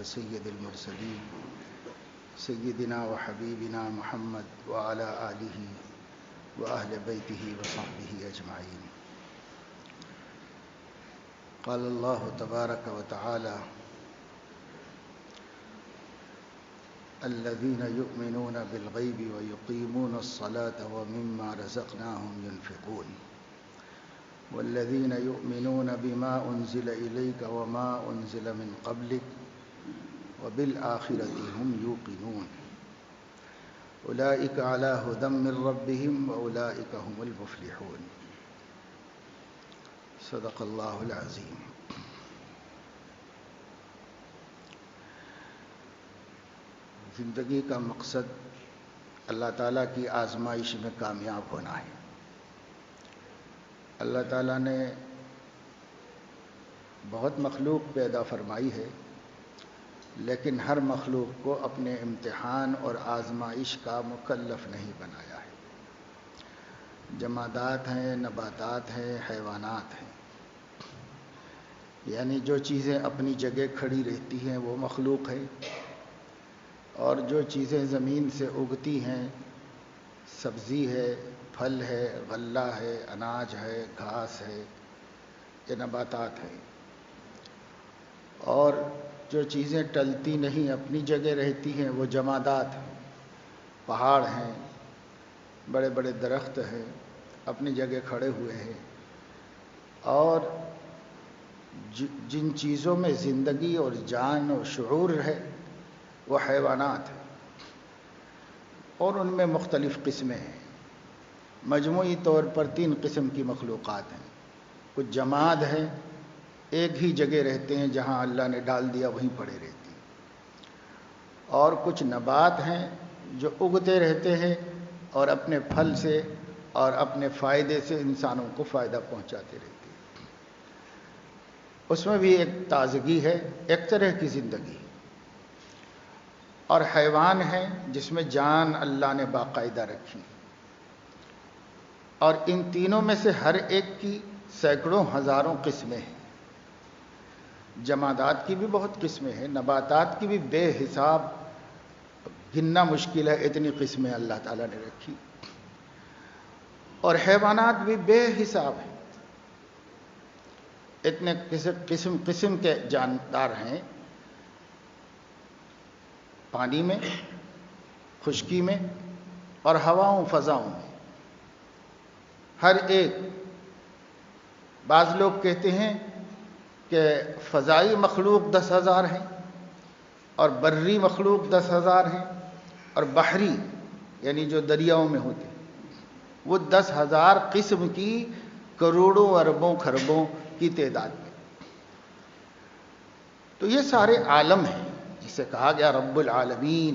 وسيد المرسلين سيدنا وحبيبنا محمد وعلى آله وأهل بيته وصحبه أجمعين. قال الله تبارك وتعالى: الذين يؤمنون بالغيب ويقيمون الصلاة ومما رزقناهم ينفقون والذين يؤمنون بما أنزل إليك وما أنزل من قبلك وبالآخرة هم يوقنون أولئك على هدى من ربهم وأولئك هم المفلحون. صدق اللہ العظیم. زندگی کا مقصد اللہ تعالیٰ کی آزمائش میں کامیاب ہونا ہے. اللہ تعالیٰ نے بہت مخلوق پیدا فرمائی ہے، لیکن ہر مخلوق کو اپنے امتحان اور آزمائش کا مکلف نہیں بنایا ہے. جمادات ہیں، نباتات ہیں، حیوانات ہیں، یعنی جو چیزیں اپنی جگہ کھڑی رہتی ہیں وہ مخلوق ہے، اور جو چیزیں زمین سے اگتی ہیں، سبزی ہے، پھل ہے، غلہ ہے، اناج ہے، گھاس ہے، یہ نباتات ہیں. اور جو چیزیں ٹلتی نہیں اپنی جگہ رہتی ہیں وہ جمادات ہیں. پہاڑ ہیں، بڑے بڑے درخت ہیں، اپنی جگہ کھڑے ہوئے ہیں. اور جن چیزوں میں زندگی اور جان اور شعور ہے وہ حیوانات ہیں، اور ان میں مختلف قسمیں ہیں. مجموعی طور پر 3 قسم کی مخلوقات ہیں. کچھ جماد ہیں، ایک ہی جگہ رہتے ہیں، جہاں اللہ نے ڈال دیا وہیں پڑے رہتے ہیں. اور کچھ نبات ہیں جو اگتے رہتے ہیں اور اپنے پھل سے اور اپنے فائدے سے انسانوں کو فائدہ پہنچاتے رہتے ہیں. اس میں بھی ایک تازگی ہے، ایک طرح کی زندگی. اور حیوان ہیں جس میں جان اللہ نے باقاعدہ رکھی. اور ان تینوں میں سے ہر ایک کی سینکڑوں ہزاروں قسمیں ہیں. جمادات کی بھی بہت قسمیں ہیں، نباتات کی بھی بے حساب، گننا مشکل ہے اتنی قسمیں اللہ تعالیٰ نے رکھی. اور حیوانات بھی بے حساب ہیں، اتنے قسم قسم کے جاندار ہیں. پانی میں، خشکی میں اور ہواؤں فضاؤں میں ہر ایک. بعض لوگ کہتے ہیں کہ فضائی مخلوق 10,000 ہیں اور بری مخلوق 10,000 ہیں، اور بحری یعنی جو دریاؤں میں ہوتے ہیں وہ 10,000 قسم کی کروڑوں اربوں خربوں کی تعداد میں. تو یہ سارے عالم ہیں، جسے کہا گیا رب العالمین،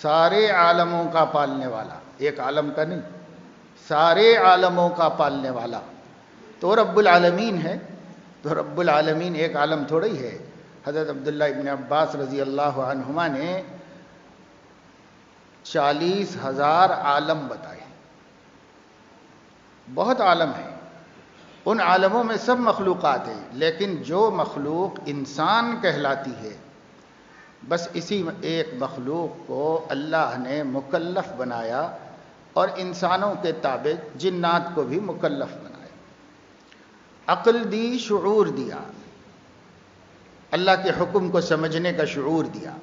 سارے عالموں کا پالنے والا. ایک عالم کا نہیں، سارے عالموں کا پالنے والا تو رب العالمین ہے. تو رب العالمین ایک عالم تھوڑا ہی ہے. حضرت عبداللہ ابن عباس رضی اللہ عنہما نے 40,000 عالم بتائے. بہت عالم ہیں. ان عالموں میں سب مخلوقات ہیں، لیکن جو مخلوق انسان کہلاتی ہے، بس اسی ایک مخلوق کو اللہ نے مکلف بنایا، اور انسانوں کے تابع جنات کو بھی مکلف بنایا. عقل دی، شعور دیا، اللہ کے حکم کو سمجھنے کا شعور دیا،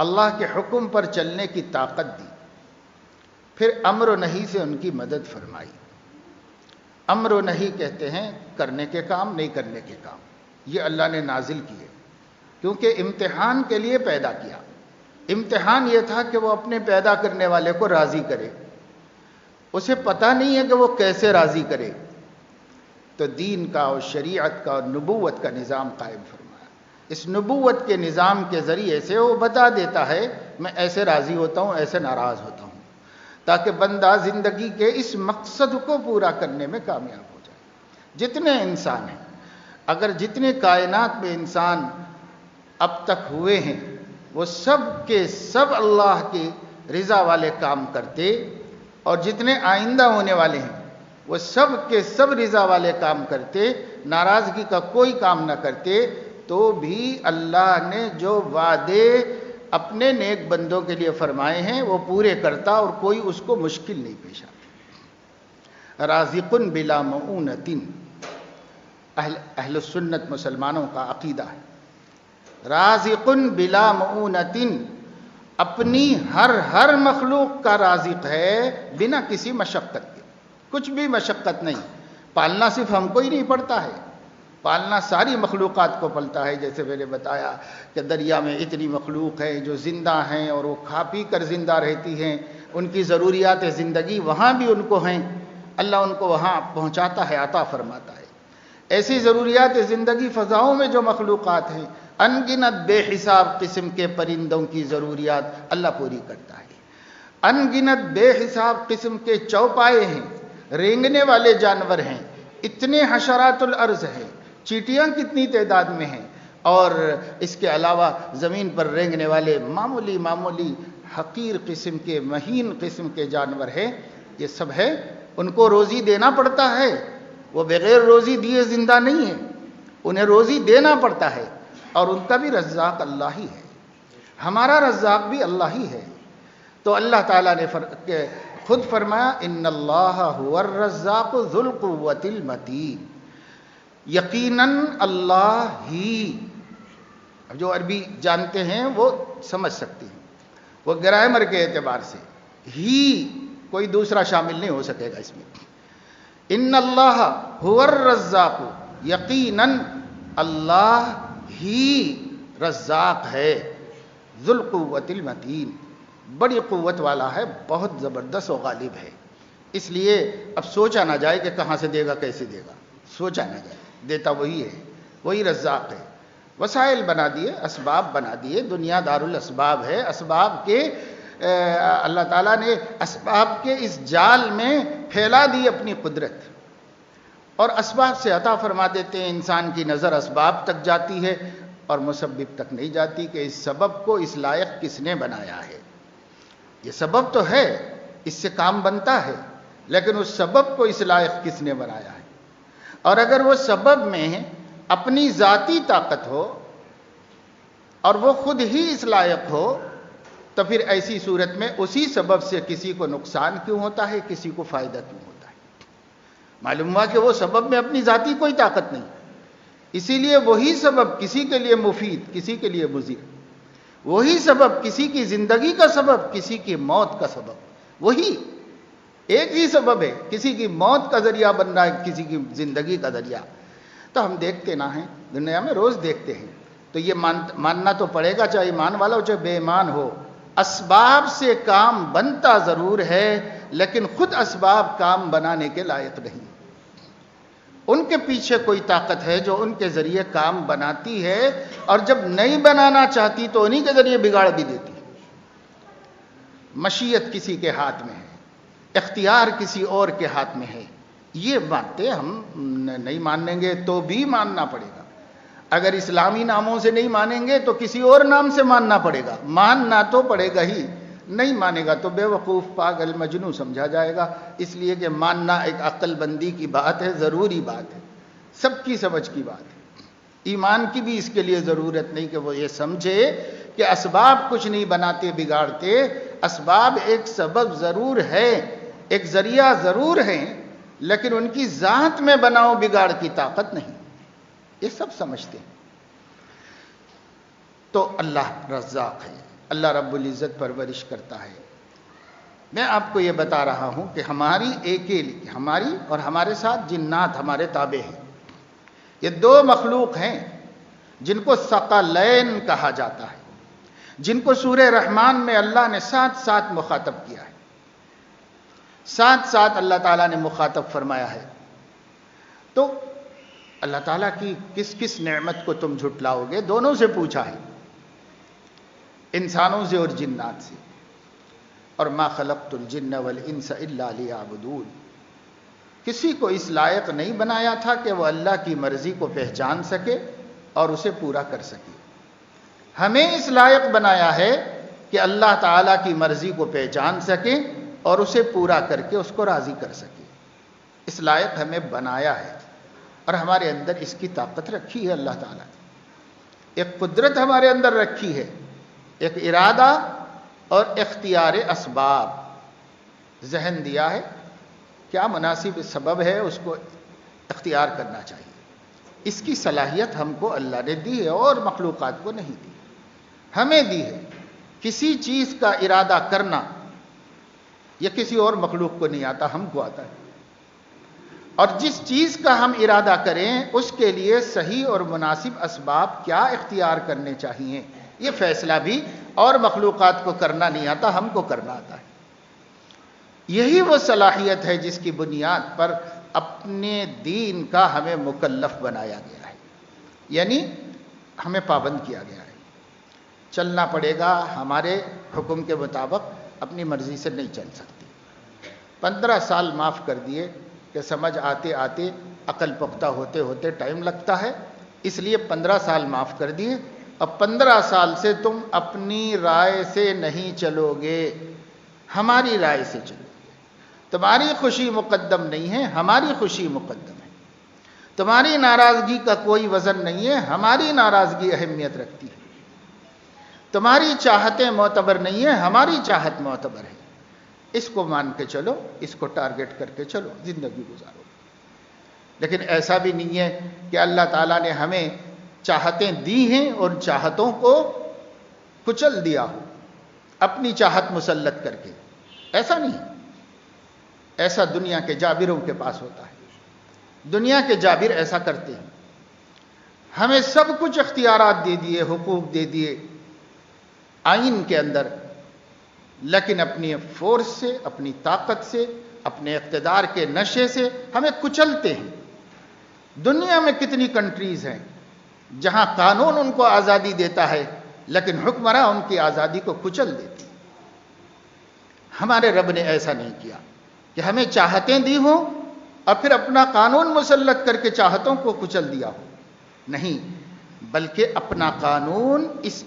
اللہ کے حکم پر چلنے کی طاقت دی. پھر امر و نہی سے ان کی مدد فرمائی. امر و نہی کہتے ہیں کرنے کے کام، نہیں کرنے کے کام. یہ اللہ نے نازل کیے کیونکہ امتحان کے لیے پیدا کیا. امتحان یہ تھا کہ وہ اپنے پیدا کرنے والے کو راضی کرے. اسے پتہ نہیں ہے کہ وہ کیسے راضی کرے، تو دین کا اور شریعت کا اور نبوت کا نظام قائم فرمایا. اس نبوت کے نظام کے ذریعے سے وہ بتا دیتا ہے میں ایسے راضی ہوتا ہوں، ایسے ناراض ہوتا ہوں، تاکہ بندہ زندگی کے اس مقصد کو پورا کرنے میں کامیاب ہو جائے. جتنے انسان ہیں، اگر جتنے کائنات میں انسان اب تک ہوئے ہیں، وہ سب کے سب اللہ کی رضا والے کام کرتے، اور جتنے آئندہ ہونے والے ہیں وہ سب کے سب رضا والے کام کرتے، ناراضگی کا کوئی کام نہ کرتے، تو تو بھی اللہ نے جو وعدے اپنے نیک بندوں کے لیے فرمائے ہیں وہ پورے کرتا اور کوئی اس کو مشکل نہیں پیش آتا۔ رازق بلا معونۃ، اہل السنت مسلمانوں کا عقیدہ ہے۔ رازق بلا معونۃ، اپنی ہر مخلوق کا رازق ہے بنا کسی مشقت کے، کچھ بھی مشقت نہیں۔ پالنا صرف ہم کو ہی نہیں پڑتا ہے، پالنا ساری مخلوقات کو پلتا ہے۔ جیسے میں نے بتایا کہ دریا میں اتنی مخلوق ہے جو زندہ ہیں اور وہ کھا پی کر زندہ رہتی ہیں، ان کی ضروریات زندگی وہاں بھی ان کو ہیں، اللہ ان کو وہاں پہنچاتا ہے، عطا فرماتا ہے۔ ایسی ضروریات زندگی فضاؤں میں جو مخلوقات ہیں، ان گنت بے حساب قسم کے پرندوں کی ضروریات اللہ پوری کرتا ہے۔ ان گنت بے حساب قسم کے چوپائے ہیں، رینگنے والے جانور ہیں، اتنے حشرات الارض ہیں، چیٹیاں کتنی تعداد میں ہیں، اور اس کے علاوہ زمین پر رینگنے والے معمولی حقیر قسم کے، مہین قسم کے جانور ہیں۔ یہ سب ہے، ان کو روزی دینا پڑتا ہے، وہ بغیر روزی دیے زندہ نہیں ہیں، انہیں روزی دینا پڑتا ہے، اور ان کا بھی رزاق اللہ ہی ہے، ہمارا رزاق بھی اللہ ہی ہے۔ تو اللہ تعالیٰ نے خود فرمایا ان اللہ هو الرزاق ذو القوۃ المتین، یقیناً اللہ ہی، جو عربی جانتے ہیں وہ سمجھ سکتے ہیں، وہ گرامر کے اعتبار سے ہی کوئی دوسرا شامل نہیں ہو سکے گا اس میں۔ ان اللہ هو الرزاق، یقیناً اللہ ہی رزاق ہے، ذو القوۃ المتین، بڑی قوت والا ہے، بہت زبردست و غالب ہے۔ اس لیے اب سوچا نہ جائے کہ کہاں سے دے گا، کیسے دے گا، سوچا نہ جائے، دیتا وہی ہے، وہی رزاق ہے۔ وسائل بنا دیے، اسباب بنا دیے، دنیا دار الاسباب ہے، اسباب کے اللہ تعالیٰ نے اسباب کے اس جال میں پھیلا دی اپنی قدرت، اور اسباب سے عطا فرما دیتے ہیں۔ انسان کی نظر اسباب تک جاتی ہے اور مسبب تک نہیں جاتی کہ اس سبب کو اس لائق کس نے بنایا ہے۔ یہ سبب تو ہے، اس سے کام بنتا ہے، لیکن اس سبب کو اس لائق کس نے بنایا ہے؟ اور اگر وہ سبب میں اپنی ذاتی طاقت ہو اور وہ خود ہی اس لائق ہو، تو پھر ایسی صورت میں اسی سبب سے کسی کو نقصان کیوں ہوتا ہے، کسی کو فائدہ کیوں ہوتا ہے؟ معلوم ہوا کہ وہ سبب میں اپنی ذاتی کوئی طاقت نہیں، اسی لیے وہی سبب کسی کے لیے مفید، کسی کے لیے مضر، وہی سبب کسی کی زندگی کا سبب، کسی کی موت کا سبب، وہی ایک ہی سبب ہے، کسی کی موت کا ذریعہ بن رہا ہے، کسی کی زندگی کا ذریعہ۔ تو ہم دیکھتے نہ ہیں، دنیا میں روز دیکھتے ہیں، تو یہ ماننا تو پڑے گا، چاہے ایمان والا ہو چاہے بے ایمان ہو، اسباب سے کام بنتا ضرور ہے، لیکن خود اسباب کام بنانے کے لائق نہیں۔ ان کے پیچھے کوئی طاقت ہے جو ان کے ذریعے کام بناتی ہے، اور جب نہیں بنانا چاہتی تو انہی کے ذریعے بگاڑ بھی دیتی ہے۔ مشیت کسی کے ہاتھ میں ہے، اختیار کسی اور کے ہاتھ میں ہے۔ یہ باتیں ہم نہیں مانیں گے تو بھی ماننا پڑے گا، اگر اسلامی ناموں سے نہیں مانیں گے تو کسی اور نام سے ماننا پڑے گا، ماننا تو پڑے گا ہی، نہیں مانے گا تو بے وقوف، پاگل، مجنون سمجھا جائے گا، اس لیے کہ ماننا ایک عقل بندی کی بات ہے، ضروری بات ہے، سب کی سمجھ کی بات ہے۔ ایمان کی بھی اس کے لیے ضرورت نہیں کہ وہ یہ سمجھے کہ اسباب کچھ نہیں بناتے بگاڑتے، اسباب ایک سبب ضرور ہے، ایک ذریعہ ضرور ہیں، لیکن ان کی ذات میں بناؤ بگاڑ کی طاقت نہیں، یہ سب سمجھتے ہیں۔ تو اللہ رزاق ہے، اللہ رب العزت پرورش کرتا ہے۔ میں آپ کو یہ بتا رہا ہوں کہ ہماری اور ہمارے ساتھ جنات ہمارے تابع ہیں، یہ دو مخلوق ہیں جن کو ثقلین کہا جاتا ہے، جن کو سورہ رحمان میں اللہ نے ساتھ ساتھ مخاطب کیا ہے، ساتھ ساتھ اللہ تعالیٰ نے مخاطب فرمایا ہے۔ تو اللہ تعالیٰ کی کس کس نعمت کو تم جھٹلاؤ گے؟ دونوں سے پوچھا ہے، انسانوں سے اور جنات سے۔ اور ما خلقت الجن والانس الا لیعبدون، کسی کو اس لائق نہیں بنایا تھا کہ وہ اللہ کی مرضی کو پہچان سکے اور اسے پورا کر سکے، ہمیں اس لائق بنایا ہے کہ اللہ تعالیٰ کی مرضی کو پہچان سکے اور اسے پورا کر کے اس کو راضی کر سکے، اس لائق ہمیں بنایا ہے، اور ہمارے اندر اس کی طاقت رکھی ہے اللہ تعالیٰ نے۔ ایک قدرت ہمارے اندر رکھی ہے، ایک ارادہ اور اختیار اسباب، ذہن دیا ہے، کیا مناسب سبب ہے اس کو اختیار کرنا چاہیے۔ اس کی صلاحیت ہم کو اللہ نے دی ہے اور مخلوقات کو نہیں دی، ہمیں دی ہے۔ کسی چیز کا ارادہ کرنا یہ کسی اور مخلوق کو نہیں آتا، ہم کو آتا ہے، اور جس چیز کا ہم ارادہ کریں اس کے لیے صحیح اور مناسب اسباب کیا اختیار کرنے چاہیے، یہ فیصلہ بھی اور مخلوقات کو کرنا نہیں آتا، ہم کو کرنا آتا ہے۔ یہی وہ صلاحیت ہے جس کی بنیاد پر اپنے دین کا ہمیں مکلف بنایا گیا ہے، یعنی ہمیں پابند کیا گیا ہے۔ چلنا پڑے گا ہمارے حکم کے مطابق، اپنی مرضی سے نہیں چل سکتی۔ 15 سال معاف کر دیے کہ سمجھ آتے آتے، عقل پختہ ہوتے ہوتے ٹائم لگتا ہے، اس لیے 15 سال معاف کر دیے۔ اب 15 سال سے تم اپنی رائے سے نہیں چلو گے، ہماری رائے سے چلو گے۔ تمہاری خوشی مقدم نہیں ہے، ہماری خوشی مقدم ہے۔ تمہاری ناراضگی کا کوئی وزن نہیں ہے، ہماری ناراضگی اہمیت رکھتی ہے۔ تمہاری چاہتیں معتبر نہیں ہیں، ہماری چاہت معتبر ہے۔ اس کو مان کے چلو، اس کو ٹارگٹ کر کے چلو، زندگی گزارو۔ لیکن ایسا بھی نہیں ہے کہ اللہ تعالیٰ نے ہمیں چاہتیں دی ہیں اور چاہتوں کو کچل دیا ہو، اپنی چاہت مسلط کر کے، ایسا نہیں ہے۔ ایسا دنیا کے جابروں کے پاس ہوتا ہے، دنیا کے جابر ایسا کرتے ہیں، ہمیں سب کچھ اختیارات دے دیے، حقوق دے دیے آئین کے اندر، لیکن اپنی فورس سے، اپنی طاقت سے، اپنے اقتدار کے نشے سے ہمیں کچلتے ہیں۔ دنیا میں کتنی کنٹریز ہیں جہاں قانون ان کو آزادی دیتا ہے، لیکن حکمراں ان کی آزادی کو کچل دیتے ہیں۔ ہمارے رب نے ایسا نہیں کیا کہ ہمیں چاہتیں دی ہوں اور پھر اپنا قانون مسلط کر کے چاہتوں کو کچل دیا ہو، نہیں، بلکہ اپنا قانون اس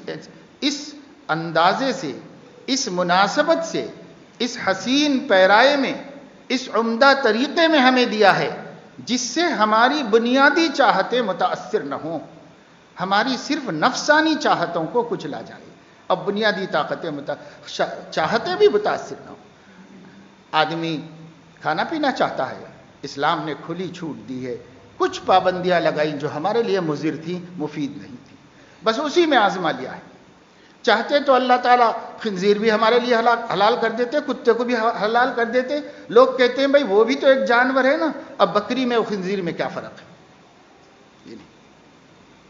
اندازے سے، اس مناسبت سے، اس حسین پیرائے میں، اس عمدہ طریقے میں ہمیں دیا ہے جس سے ہماری بنیادی چاہتیں متاثر نہ ہوں، ہماری صرف نفسانی چاہتوں کو کچلا جائے، اب بنیادی چاہتیں بھی متاثر نہ ہوں۔ آدمی کھانا پینا چاہتا ہے، اسلام نے کھلی چھوٹ دی ہے، کچھ پابندیاں لگائیں جو ہمارے لیے مضر تھیں، مفید نہیں تھی، بس اسی میں آزما لیا ہے۔ چاہتے تو اللہ تعالیٰ خنزیر بھی ہمارے لیے حلال کر دیتے، کتے کو بھی حلال کر دیتے۔ لوگ کہتے ہیں بھائی وہ بھی تو ایک جانور ہے نا، اب بکری میں اور خنزیر میں کیا فرق ہے،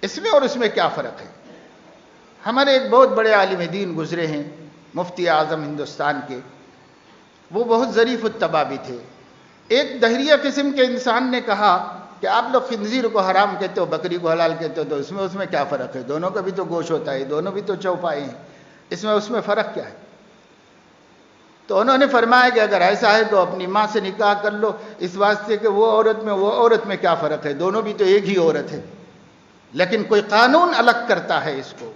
اس میں اور اس میں کیا فرق ہے۔ ہمارے ایک بہت بڑے عالم دین گزرے ہیں، مفتی اعظم ہندوستان کے، وہ بہت ظریف الطبع بھی تھے۔ ایک دہریہ قسم کے انسان نے کہا کہ آپ لوگ خنزیر کو حرام کہتے ہو، بکری کو حلال کہتے ہو، تو اس میں کیا فرق ہے، دونوں کا بھی تو گوشت ہوتا ہے، دونوں بھی تو چوپائے ہیں، اس میں فرق کیا ہے۔ تو انہوں نے فرمایا کہ اگر ایسا ہے تو اپنی ماں سے نکاح کر لو، اس واسطے کہ وہ عورت میں کیا فرق ہے، دونوں بھی تو ایک ہی عورت ہے۔ لیکن کوئی قانون الگ کرتا ہے اس کو،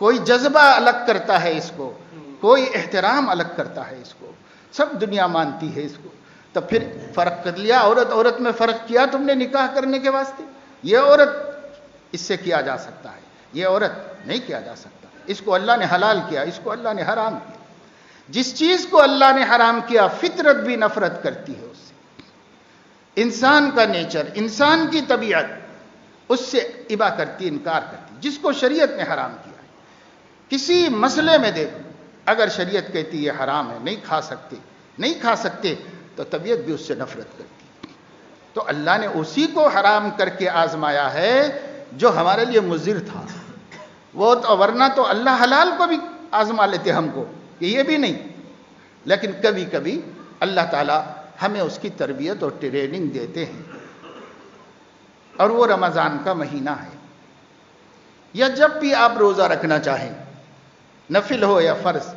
کوئی جذبہ الگ کرتا ہے اس کو، کوئی احترام الگ کرتا ہے اس کو، سب دنیا مانتی ہے اس کو۔ تو پھر فرق کر لیا، عورت میں فرق کیا تم نے نکاح کرنے کے واسطے، یہ عورت اس سے کیا جا سکتا ہے، یہ عورت نہیں کیا جا سکتا، اس کو اللہ نے حلال کیا، اس کو اللہ نے حرام کیا۔ جس چیز کو اللہ نے حرام کیا فطرت بھی نفرت کرتی ہے اس سے، انسان کا نیچر، انسان کی طبیعت اس سے ابا کرتی، انکار کرتی، جس کو شریعت نے حرام کیا ہے۔ کسی مسئلے میں دیکھو، اگر شریعت کہتی ہے حرام ہے، نہیں کھا سکتے تو طبیعت بھی اس سے نفرت کرتی۔ تو اللہ نے اسی کو حرام کر کے آزمایا ہے جو ہمارے لیے مضر تھا، وہ تو ورنہ تو اللہ حلال کو بھی آزما لیتے ہم کو، کہ یہ بھی نہیں۔ لیکن کبھی کبھی اللہ تعالیٰ ہمیں اس کی تربیت اور ٹریننگ دیتے ہیں، اور وہ رمضان کا مہینہ ہے، یا جب بھی آپ روزہ رکھنا چاہیں، نفل ہو یا فرض،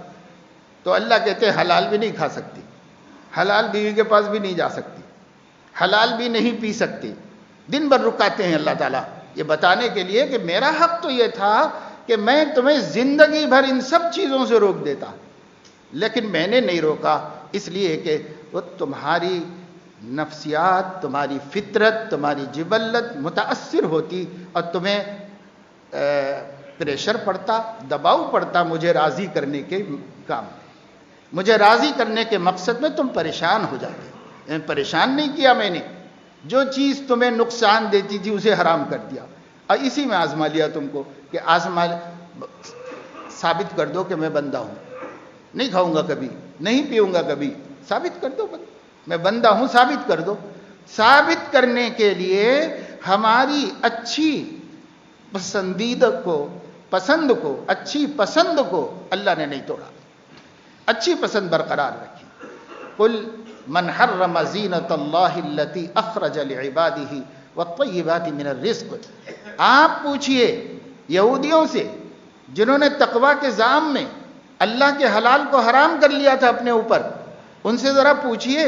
تو اللہ کہتے ہیں حلال بھی نہیں کھا سکتی، حلال بیوی کے پاس بھی نہیں جا سکتی، حلال بھی نہیں پی سکتی۔ دن بھر رکاتے ہیں اللہ تعالیٰ یہ بتانے کے لیے کہ میرا حق تو یہ تھا کہ میں تمہیں زندگی بھر ان سب چیزوں سے روک دیتا، لیکن میں نے نہیں روکا، اس لیے کہ وہ تمہاری نفسیات، تمہاری فطرت، تمہاری جبلت متاثر ہوتی اور تمہیں پریشر پڑتا، دباؤ پڑتا مجھے راضی کرنے کے کام میں، مجھے راضی کرنے کے مقصد میں تم پریشان ہو جاتے۔ پریشان نہیں کیا میں نے، جو چیز تمہیں نقصان دیتی تھی اسے حرام کر دیا، اور اسی میں آزما لیا تم کو کہ ثابت کر دو کہ میں بندہ ہوں، نہیں کھاؤں گا کبھی، نہیں پیوں گا کبھی، ثابت کر دو میں بندہ ہوں، ثابت کر دو۔ ثابت کرنے کے لیے ہماری اچھی پسند کو اچھی پسند کو اللہ نے نہیں توڑا، اچھی پسند برقرار رکھی۔ قل من حرم زینت اللہ التی اخرج لعبادہ والطیبات من الرزق، آپ پوچھئے یہودیوں سے جنہوں نے تقوی کے زام میں اللہ کے حلال کو حرام کر لیا تھا اپنے اوپر، ان سے ذرا پوچھئے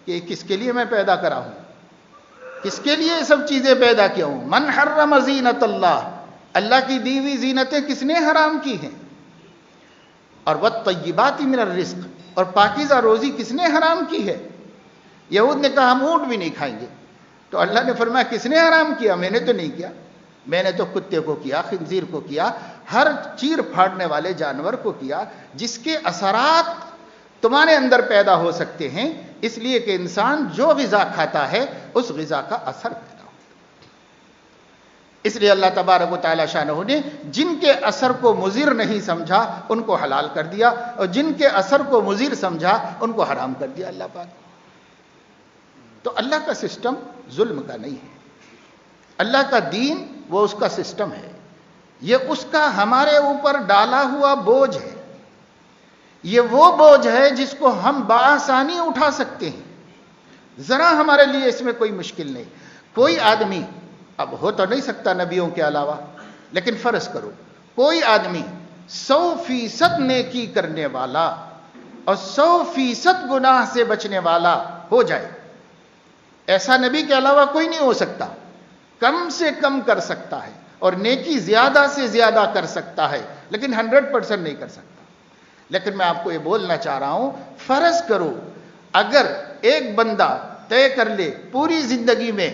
کہ کس کے لیے میں پیدا کرا ہوں، کس کے لیے یہ سب چیزیں پیدا کیا ہوں۔ من حرم زینت اللہ، اللہ کی دی ہوئی زینتیں کس نے حرام کی ہیں، اور والطیبات من الرزق، اور پاکیزہ روزی کس نے حرام کی ہے۔ یہود نے کہا ہم اونٹ بھی نہیں کھائیں گے، تو اللہ نے فرمایا کس نے حرام کیا؟ میں نے تو نہیں کیا، میں نے تو کتے کو کیا، خنزیر کو کیا، ہر چیر پھاڑنے والے جانور کو کیا، جس کے اثرات تمہارے اندر پیدا ہو سکتے ہیں، اس لیے کہ انسان جو غذا کھاتا ہے اس غذا کا اثر پیدا ہوتا ہے۔ اس لیے اللہ تبارک و تعالی شانہ نے جن کے اثر کو مضر نہیں سمجھا ان کو حلال کر دیا، اور جن کے اثر کو مضر سمجھا ان کو حرام کر دیا اللہ پاک۔ تو اللہ کا سسٹم ظلم کا نہیں ہے، اللہ کا دین وہ اس کا سسٹم ہے، یہ اس کا ہمارے اوپر ڈالا ہوا بوجھ ہے، یہ وہ بوجھ ہے جس کو ہم بآسانی اٹھا سکتے ہیں، ذرا ہمارے لیے اس میں کوئی مشکل نہیں۔ کوئی آدمی، اب ہو تو نہیں سکتا نبیوں کے علاوہ، لیکن فرض کرو کوئی آدمی 100% نیکی کرنے والا اور 100% گناہ سے بچنے والا ہو جائے، ایسا نبی کے علاوہ کوئی نہیں ہو سکتا، کم سے کم کر سکتا ہے اور نیکی زیادہ سے زیادہ کر سکتا ہے، لیکن 100% نہیں کر سکتا۔ لیکن میں آپ کو یہ بولنا چاہ رہا ہوں، فرض کرو اگر ایک بندہ طے کر لے پوری زندگی میں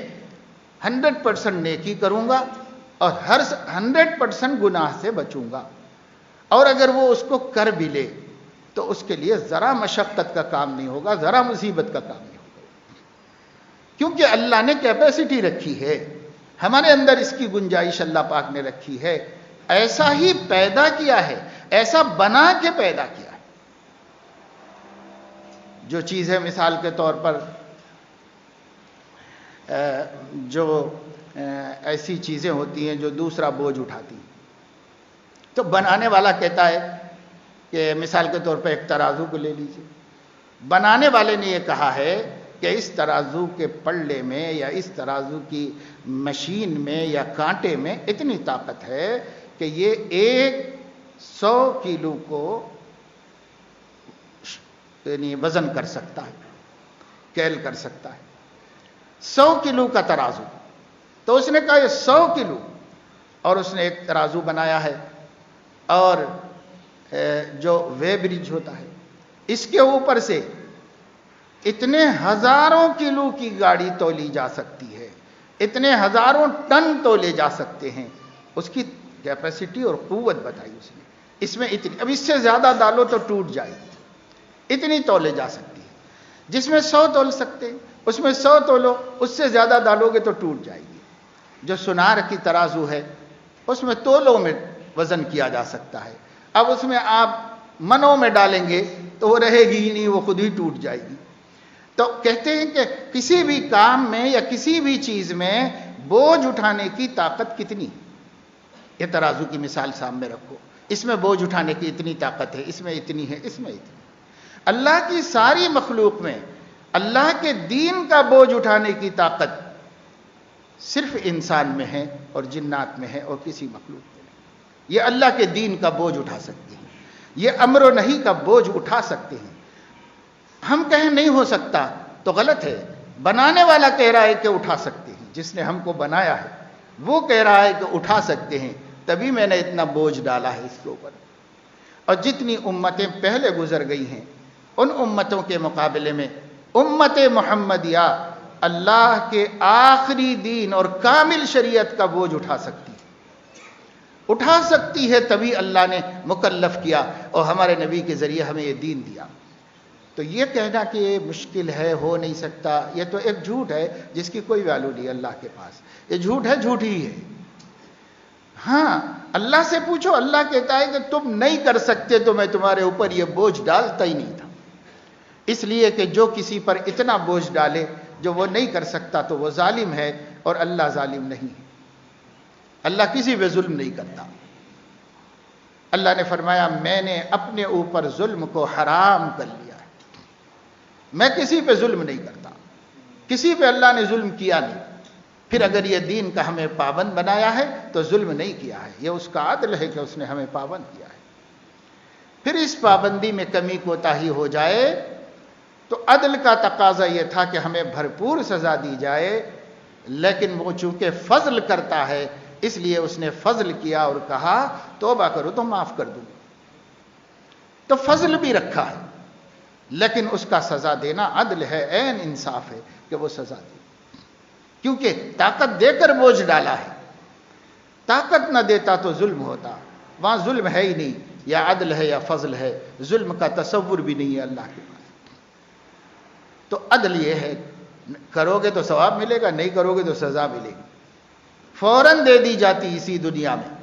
100% نیکی کروں گا اور ہر 100% گناہ سے بچوں گا، اور اگر وہ اس کو کر بھی لے تو اس کے لیے ذرا مشقت کا کام نہیں ہوگا، ذرا مصیبت کا کام نہیں ہوگا، کیونکہ اللہ نے کیپیسٹی رکھی ہے، ہمارے اندر اس کی گنجائش اللہ پاک نے رکھی ہے، ایسا ہی پیدا کیا ہے، ایسا بنا کے پیدا کیا ہے۔ جو چیزیں مثال کے طور پر جو ایسی چیزیں ہوتی ہیں جو دوسرا بوجھ اٹھاتی ہیں، تو بنانے والا کہتا ہے کہ مثال کے طور پر ایک ترازو کو لے لیجیے، بنانے والے نے یہ کہا ہے کہ اس ترازو کے پلڑے میں یا اس ترازو کی مشین میں یا کانٹے میں اتنی طاقت ہے کہ یہ 100 کلو کو یعنی وزن کر سکتا ہے، کیل کر سکتا ہے، 100 کلو کا ترازو۔ تو اس نے کہا یہ 100 کلو، اور اس نے ایک ترازو بنایا ہے، اور جو وے برج ہوتا ہے اس کے اوپر سے اتنے ہزاروں کلو کی گاڑی تولی جا سکتی ہے، اتنے ہزاروں ٹن تولے جا سکتے ہیں، اس کی کیپیسٹی اور قوت بتائی اس نے۔ اس میں اتنی، اب اس سے زیادہ ڈالو تو ٹوٹ جائے گی، اتنی تولے جا سکتی ہے۔ جس میں 100 تول سکتے اس میں 100 تولو، اس سے زیادہ ڈالو گے تو ٹوٹ جائے گی۔ جو سونار کی ترازو ہے اس میں تولوں میں وزن کیا جا سکتا ہے، اب اس میں آپ منوں میں ڈالیں گے تو وہ رہے گی ہی نہیں، وہ خود ہی ٹوٹ جائے گی۔ تو کہتے ہیں کہ کسی بھی کام میں یا کسی بھی چیز میں بوجھ اٹھانے کی طاقت کتنی، یہ ترازو کی مثال سامنے رکھو، اس میں بوجھ اٹھانے کی اتنی طاقت ہے، اس میں اتنی ہے، اس میں اتنی۔ اللہ کی ساری مخلوق میں اللہ کے دین کا بوجھ اٹھانے کی طاقت صرف انسان میں ہے اور جنات میں ہے، اور کسی مخلوق میں نہیں۔ یہ اللہ کے دین کا بوجھ اٹھا سکتے ہیں، یہ امر و نہی کا بوجھ اٹھا سکتے ہیں۔ ہم کہیں نہیں ہو سکتا تو غلط ہے، بنانے والا کہہ رہا ہے کہ اٹھا سکتے ہیں، جس نے ہم کو بنایا ہے وہ کہہ رہا ہے کہ اٹھا سکتے ہیں، تبھی میں نے اتنا بوجھ ڈالا ہے اس کے اوپر۔ اور جتنی امتیں پہلے گزر گئی ہیں ان امتوں کے مقابلے میں امت محمدیہ اللہ کے آخری دین اور کامل شریعت کا بوجھ اٹھا سکتی ہے۔ اٹھا سکتی ہے، تبھی اللہ نے مکلف کیا اور ہمارے نبی کے ذریعے ہمیں یہ دین دیا۔ تو یہ کہنا کہ یہ مشکل ہے، ہو نہیں سکتا، یہ تو ایک جھوٹ ہے جس کی کوئی ویلو نہیں اللہ کے پاس۔ یہ جھوٹ ہے، جھوٹ ہی ہے۔ ہاں، اللہ سے پوچھو، اللہ کہتا ہے کہ تم نہیں کر سکتے تو میں تمہارے اوپر یہ بوجھ ڈالتا ہی نہیں تھا۔ اس لیے کہ جو کسی پر اتنا بوجھ ڈالے جو وہ نہیں کر سکتا تو وہ ظالم ہے، اور اللہ ظالم نہیں ہے۔ اللہ کسی پہ ظلم نہیں کرتا۔ اللہ نے فرمایا میں نے اپنے اوپر ظلم کو حرام کر لیا ہے، میں کسی پہ ظلم نہیں کرتا، کسی پہ اللہ نے ظلم کیا نہیں۔ پھر اگر یہ دین کا ہمیں پابند بنایا ہے تو ظلم نہیں کیا ہے، یہ اس کا عدل ہے کہ اس نے ہمیں پابند کیا ہے۔ پھر اس پابندی میں کمی کوتاہی ہو جائے تو عدل کا تقاضا یہ تھا کہ ہمیں بھرپور سزا دی جائے، لیکن وہ چونکہ فضل کرتا ہے اس لیے اس نے فضل کیا اور کہا توبہ کرو تو معاف کر دوں۔ تو فضل بھی رکھا ہے، لیکن اس کا سزا دینا عدل ہے، عین انصاف ہے کہ وہ سزا دے، کیونکہ طاقت دے کر بوجھ ڈالا ہے۔ طاقت نہ دیتا تو ظلم ہوتا، وہاں ظلم ہے ہی نہیں، یا عدل ہے یا فضل ہے، ظلم کا تصور بھی نہیں ہے اللہ کے پاس۔ تو عدل یہ ہے، کرو گے تو ثواب ملے گا، نہیں کرو گے تو سزا ملے گی، فوراً دے دی جاتی اسی دنیا میں۔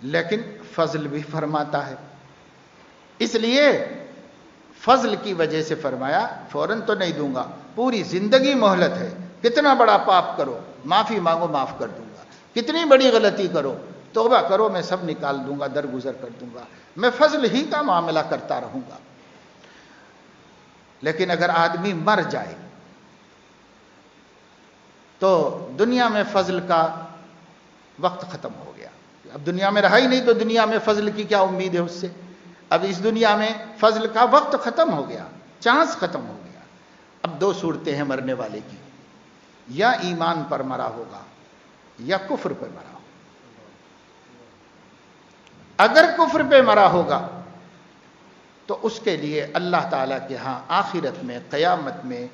لیکن فضل بھی فرماتا ہے، اس لیے فضل کی وجہ سے فرمایا فوراً تو نہیں دوں گا، پوری زندگی مہلت ہے، کتنا بڑا پاپ کرو معافی مانگو معاف کر دوں گا، کتنی بڑی غلطی کرو توبہ کرو میں سب نکال دوں گا، درگزر کر دوں گا، میں فضل ہی کا معاملہ کرتا رہوں گا۔ لیکن اگر آدمی مر جائے تو دنیا میں فضل کا وقت ختم ہو گیا، اب دنیا میں رہا ہی نہیں تو دنیا میں فضل کی کیا امید ہے اس سے؟ اب اس دنیا میں فضل کا وقت ختم ہو گیا، چانس ختم ہو گیا۔ اب دو صورتیں ہیں مرنے والے کی، یا ایمان پر مرا ہوگا یا کفر پہ مرا ہوگا۔ اگر کفر پہ مرا ہوگا تو اس کے لیے اللہ تعالیٰ کے ہاں آخرت میں قیامت میں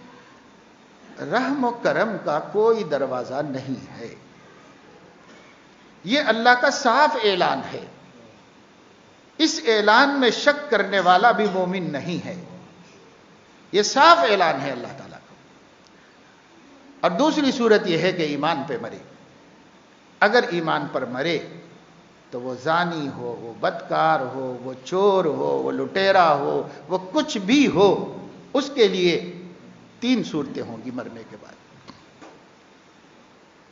رحم و کرم کا کوئی دروازہ نہیں ہے۔ یہ اللہ کا صاف اعلان ہے، اس اعلان میں شک کرنے والا بھی مومن نہیں ہے، یہ صاف اعلان ہے اللہ تعالیٰ کا۔ اور دوسری صورت یہ ہے کہ ایمان پہ مرے، اگر ایمان پر مرے تو وہ زانی ہو، وہ بدکار ہو، وہ چور ہو، وہ لٹیرا ہو، وہ کچھ بھی ہو، اس کے لیے تین صورتیں ہوں گی مرنے کے بعد۔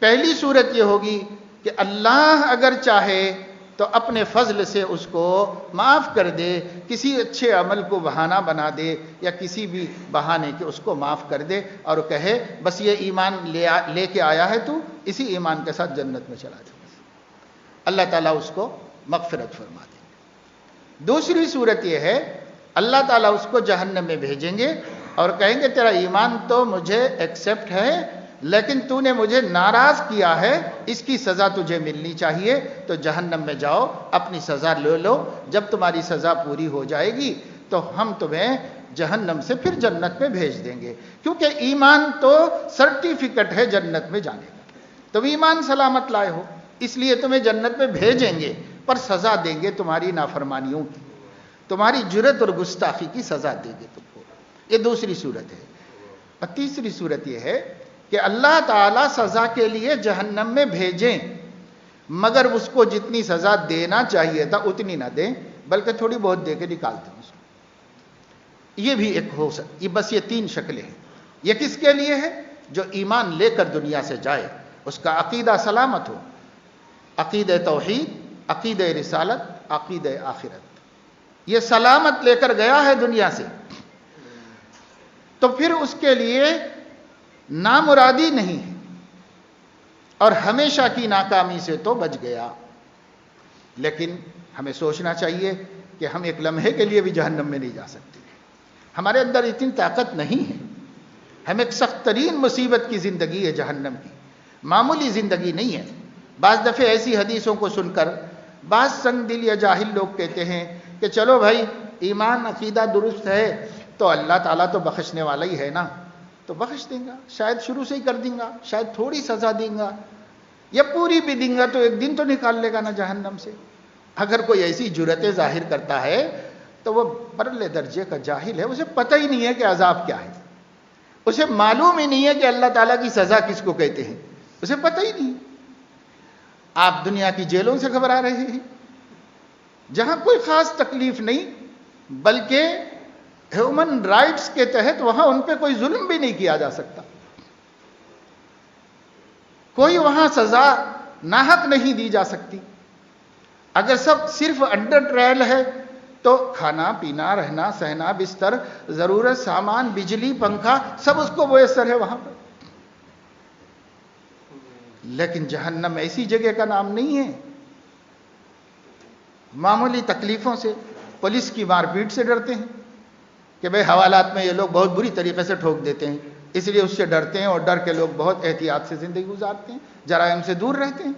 پہلی صورت یہ ہوگی کہ اللہ اگر چاہے تو اپنے فضل سے اس کو معاف کر دے، کسی اچھے عمل کو بہانہ بنا دے یا کسی بھی بہانے کے اس کو معاف کر دے اور کہے بس یہ ایمان لے کے آیا ہے تو اسی ایمان کے ساتھ جنت میں چلا جائے، اللہ تعالیٰ اس کو مغفرت فرما دیں گے۔ دوسری صورت یہ ہے اللہ تعالیٰ اس کو جہنم میں بھیجیں گے اور کہیں گے تیرا ایمان تو مجھے ایکسپٹ ہے لیکن تو نے مجھے ناراض کیا ہے، اس کی سزا تجھے ملنی چاہیے، تو جہنم میں جاؤ اپنی سزا لے لو، جب تمہاری سزا پوری ہو جائے گی تو ہم تمہیں جہنم سے پھر جنت میں بھیج دیں گے، کیونکہ ایمان تو سرٹیفکیٹ ہے جنت میں جانے کا، تم ایمان سلامت لائے ہو اس لیے تمہیں جنت میں بھیجیں گے، پر سزا دیں گے تمہاری نافرمانیوں کی، تمہاری جرت اور گستاخی کی سزا دیں گے تم کو۔ یہ دوسری صورت ہے۔ اور تیسری صورت یہ ہے کہ اللہ تعالیٰ سزا کے لیے جہنم میں بھیجیں مگر اس کو جتنی سزا دینا چاہیے تھا اتنی نہ دیں بلکہ تھوڑی بہت دے کے نکال دیں اس کو۔ یہ بھی ایک ہو سکتی، بس یہ تین شکلیں ہیں۔ یہ کس کے لیے ہے؟ جو ایمان لے کر دنیا سے جائے، اس کا عقیدہ سلامت ہو، عقیدہ توحید، عقیدہ رسالت، عقیدہ آخرت، یہ سلامت لے کر گیا ہے دنیا سے، تو پھر اس کے لیے نامرادی نہیں ہے اور ہمیشہ کی ناکامی سے تو بچ گیا۔ لیکن ہمیں سوچنا چاہیے کہ ہم ایک لمحے کے لیے بھی جہنم میں نہیں جا سکتے، ہمارے اندر اتنی طاقت نہیں ہے۔ ہم ایک سخت ترین مصیبت کی زندگی ہے جہنم کی، معمولی زندگی نہیں ہے۔ بعض دفعے ایسی حدیثوں کو سن کر بعض سنگ دل یا جاہل لوگ کہتے ہیں کہ چلو بھائی ایمان عقیدہ درست ہے تو اللہ تعالیٰ تو بخشنے والا ہی ہے نا، تو بخش دیں گا، شاید شروع سے ہی کر دیں گا، شاید تھوڑی سزا دیں گا، یا پوری بھی دیں گا تو ایک دن تو نکال لے گا نا جہنم سے. اگر کوئی ایسی جرتیں ظاہر کرتا ہے تو وہ برلے درجے کا جاہل ہے، اسے پتہ ہی نہیں ہے کہ عذاب کیا ہے، اسے معلوم ہی نہیں ہے کہ اللہ تعالیٰ کی سزا کس کو کہتے ہیں، اسے پتہ ہی نہیں. آپ دنیا کی جیلوں سے گھبرا رہے ہیں جہاں کوئی خاص تکلیف نہیں، بلکہ ہیومن رائٹس کے تحت وہاں ان پہ کوئی ظلم بھی نہیں کیا جا سکتا، کوئی وہاں سزا ناحق نہیں دی جا سکتی. اگر سب صرف انڈر ٹرائل ہے تو کھانا پینا رہنا سہنا بستر ضرورت سامان بجلی پنکھا سب اس کو میسر ہے وہاں پر. لیکن جہنم ایسی جگہ کا نام نہیں ہے. معمولی تکلیفوں سے، پولیس کی مار پیٹ سے ڈرتے ہیں کہ بھئی حوالات میں یہ لوگ بہت بری طریقے سے ٹھوک دیتے ہیں، اس لیے اس سے ڈرتے ہیں، اور ڈر کے لوگ بہت احتیاط سے زندگی گزارتے ہیں، جرائم سے دور رہتے ہیں.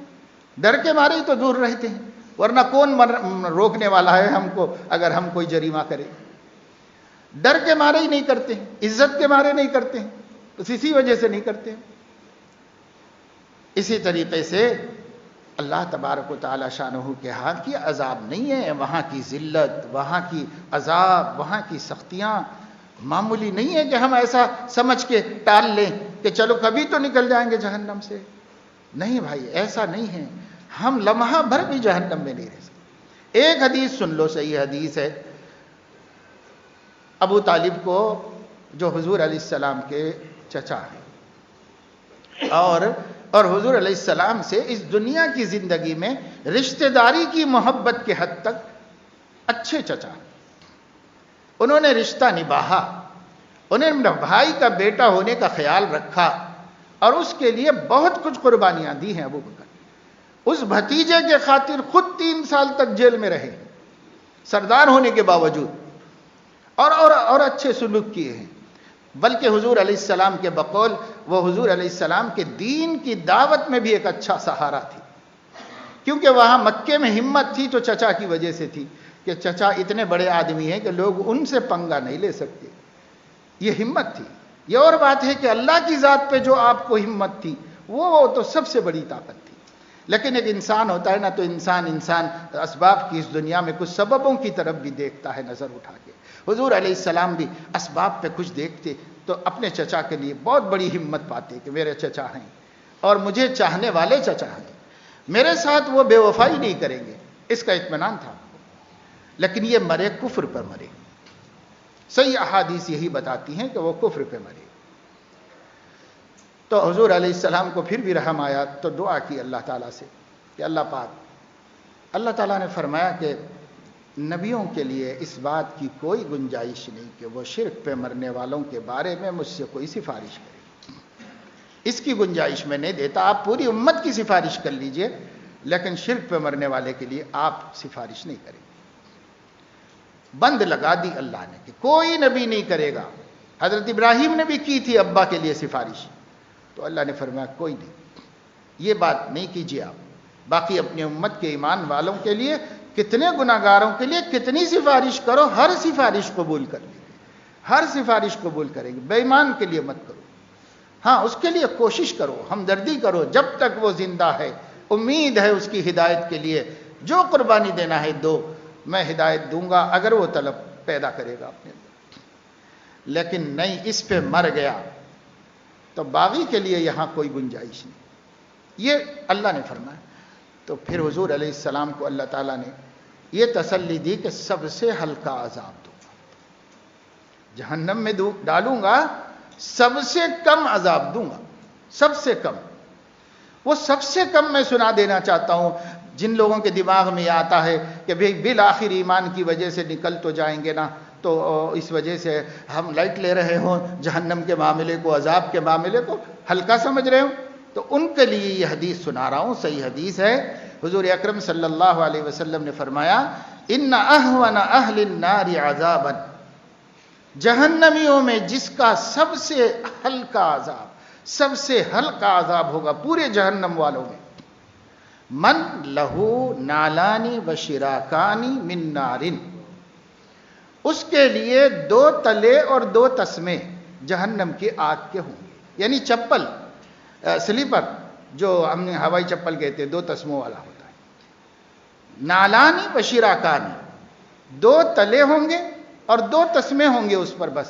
ڈر کے مارے ہی تو دور رہتے ہیں، ورنہ کون روکنے والا ہے ہم کو اگر ہم کوئی جریمہ کرے. ڈر کے مارے ہی نہیں کرتے ہیں، عزت کے مارے نہیں کرتے ہیں، بس اسی وجہ سے نہیں کرتے ہیں. اسی طریقے سے اللہ تبارک و تعالی شانہ کے ہاتھ کی عذاب نہیں ہے، وہاں کی ذلت، وہاں کی عذاب، وہاں کی سختیاں معمولی نہیں ہے کہ ہم ایسا سمجھ کے ٹال لیں کہ چلو کبھی تو نکل جائیں گے جہنم سے. نہیں بھائی، ایسا نہیں ہے، ہم لمحہ بھر بھی جہنم میں نہیں رہ سکتے. ایک حدیث سن لو، صحیح حدیث ہے. ابو طالب کو، جو حضور علیہ السلام کے چچا ہیں اور حضور علیہ السلام سے اس دنیا کی زندگی میں رشتہ داری کی محبت کے حد تک اچھے چچا، انہوں نے رشتہ نبھایا، انہوں نے بھائی کا بیٹا ہونے کا خیال رکھا اور اس کے لیے بہت کچھ قربانیاں دی ہیں ابو بکر. اس بھتیجے کے خاطر خود 3 سال تک جیل میں رہے سردار ہونے کے باوجود، اور اچھے سلوک کیے ہیں. بلکہ حضور علیہ السلام کے بقول وہ حضور علیہ السلام کے دین کی دعوت میں بھی ایک اچھا سہارا تھی، کیونکہ وہاں مکے میں ہمت تھی تو چچا کی وجہ سے تھی کہ چچا اتنے بڑے آدمی ہیں کہ لوگ ان سے پنگا نہیں لے سکتے. یہ ہمت تھی. یہ اور بات ہے کہ اللہ کی ذات پہ جو آپ کو ہمت تھی وہ تو سب سے بڑی طاقت تھی. لیکن ایک انسان ہوتا ہے نا، تو انسان اسباب کی اس دنیا میں کچھ سببوں کی طرف بھی دیکھتا ہے نظر اٹھا کے. حضور علیہ السلام بھی اسباب پہ کچھ دیکھتے تو اپنے چچا کے لیے بہت بڑی ہمت پاتے کہ میرے چچا ہیں اور مجھے چاہنے والے چچا ہیں، میرے ساتھ وہ بے وفائی نہیں کریں گے، اس کا اطمینان تھا. لیکن یہ مرے کفر پر مرے. صحیح احادیث یہی بتاتی ہیں کہ وہ کفر پہ مرے. تو حضور علیہ السلام کو پھر بھی رحم آیا تو دعا کی اللہ تعالیٰ سے کہ اللہ پاک، اللہ تعالیٰ نے فرمایا کہ نبیوں کے لیے اس بات کی کوئی گنجائش نہیں کہ وہ شرک پہ مرنے والوں کے بارے میں مجھ سے کوئی سفارش کرے. اس کی گنجائش میں نہیں دیتا. آپ پوری امت کی سفارش کر لیجئے لیکن شرک پہ مرنے والے کے لیے آپ سفارش نہیں کریں. بند لگا دی اللہ نے کہ کوئی نبی نہیں کرے گا. حضرت ابراہیم نے بھی کی تھی ابا کے لیے سفارش، تو اللہ نے فرمایا کوئی نہیں، یہ بات نہیں کیجیے آپ. باقی اپنی امت کے ایمان والوں کے لیے، کتنے گناہگاروں کے لیے کتنی سفارش کرو، ہر سفارش قبول کر لیں گے، ہر سفارش قبول کریں گے. بے ایمان کے لیے مت کرو، ہاں اس کے لیے کوشش کرو، ہمدردی کرو جب تک وہ زندہ ہے. امید ہے اس کی ہدایت کے لیے، جو قربانی دینا ہے دو، میں ہدایت دوں گا اگر وہ طلب پیدا کرے گا اپنے اندر. لیکن نہیں، اس پہ مر گیا تو باغی کے لیے یہاں کوئی گنجائش نہیں. یہ اللہ نے فرمایا. تو پھر حضور علیہ السلام کو اللہ تعالیٰ نے یہ تسلی دی کہ سب سے ہلکا عذاب دوں گا، جہنم میں ڈالوں گا، سب سے کم عذاب دوں گا، سب سے کم. وہ سب سے کم میں سنا دینا چاہتا ہوں جن لوگوں کے دماغ میں یہ آتا ہے کہ بھئی بالآخر ایمان کی وجہ سے نکل تو جائیں گے نا، تو اس وجہ سے ہم لائٹ لے رہے ہوں جہنم کے معاملے کو، عذاب کے معاملے کو ہلکا سمجھ رہے ہوں، تو ان کے لیے یہ حدیث سنا رہا ہوں. صحیح حدیث ہے. حضور اکرم صلی اللہ علیہ وسلم نے فرمایا ان اہون اہل النار عذابا، جہنمیوں میں جس کا سب سے ہلکا عذاب، سب سے ہلکا عذاب ہوگا پورے جہنم والوں میں، من لہو نالانی و شراکانی من نارن، اس کے لیے 2 تلے اور 2 تسمے جہنم کی آگ کے ہوں گے. یعنی چپل، سلیپر جو ہم نے ہوائی چپل کہتے ہیں، 2 تسموں والا ہوتا ہے۔ نالانی و شراکانی، 2 تلے ہوں گے اور 2 تسمے ہوں گے اس پر، بس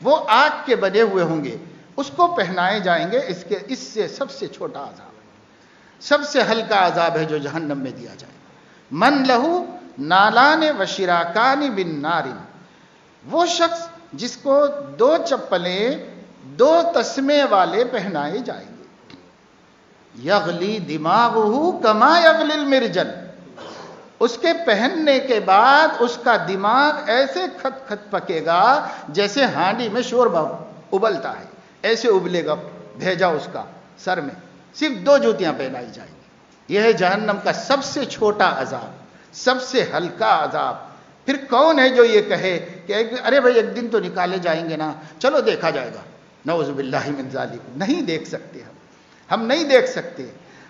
وہ آگ کے بنے ہوئے ہوں گے، اس کو پہنائے جائیں گے۔ اس سے سب سے چھوٹا عذاب ہے، سب سے ہلکا عذاب ہے جو جہنم میں دیا جائے گا۔ من لہو نالان و شراکان بالنار، وہ شخص جس کو 2 چپلیں 2 تسمے والے پہنائے جائیں گے۔ یغلی دماغہ کما یغلی المرجل، اس کے پہننے کے بعد اس کا دماغ ایسے کھت کھت پکے گا جیسے ہانڈی میں شوربہ ابلتا ہے، ایسے ابلے گا بھیجا اس کا سر میں۔ صرف 2 جوتیاں پہنائی جائیں گی۔ یہ ہے جہنم کا سب سے چھوٹا عذاب، سب سے ہلکا عذاب۔ پھر کون ہے جو یہ کہے کہ ارے بھائی ایک دن تو نکالے جائیں گے نا، چلو دیکھا جائے گا۔ نعوذ باللہ من ذالک، نہیں دیکھ سکتے ہم نہیں دیکھ سکتے۔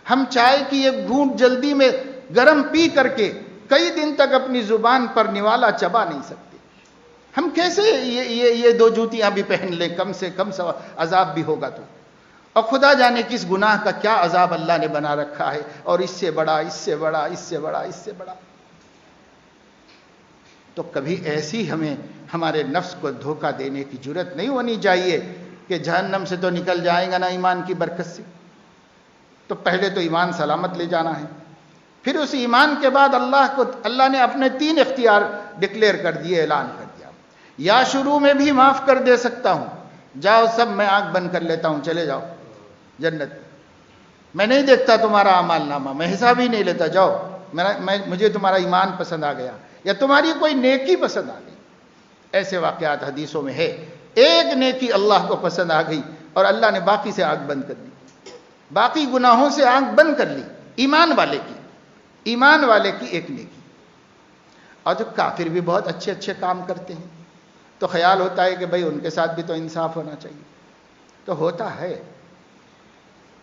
ہم چائے کی ایک گھونٹ جلدی میں گرم پی کر کے کئی دن تک اپنی زبان پر نوالا چبا نہیں سکتے۔ ہم کیسے یہ 2 جوتیاں بھی پہن لیں؟ کم سے کم عذاب بھی ہوگا تو، اور خدا جانے کس گناہ کا کیا عذاب اللہ نے بنا رکھا ہے، اور اس سے بڑا، اس سے بڑا، اس سے بڑا، اس سے بڑا۔ تو کبھی ایسی ہمیں ہمارے نفس کو دھوکہ دینے کی جرت نہیں ہونی چاہیے کہ جہنم سے تو نکل جائیں گا نا ایمان کی برکت سے۔ تو پہلے تو ایمان سلامت لے جانا ہے، پھر اس ایمان کے بعد اللہ نے اپنے 3 اختیار ڈکلیئر کر دیے، اعلان کر دیا۔ یا شروع میں بھی معاف کر دے سکتا ہوں، جاؤ سب میں آنکھ بند کر لیتا ہوں، چلے جاؤ جنت، میں نہیں دیکھتا تمہارا اعمال نامہ، میں حساب ہی نہیں لیتا، جاؤ، مجھے تمہارا ایمان پسند آ گیا یا تمہاری کوئی نیکی پسند آ گئی۔ ایسے واقعات حدیثوں میں ہے، ایک نیکی اللہ کو پسند آ گئی اور اللہ نے باقی سے آنکھ بند کر دی، باقی گناہوں سے آنکھ بند کر لی، ایمان والے کی ایک نیکی۔ اور جو کافر بھی بہت اچھے اچھے کام کرتے ہیں تو خیال ہوتا ہے کہ بھئی ان کے ساتھ بھی تو انصاف ہونا چاہیے، تو ہوتا ہے،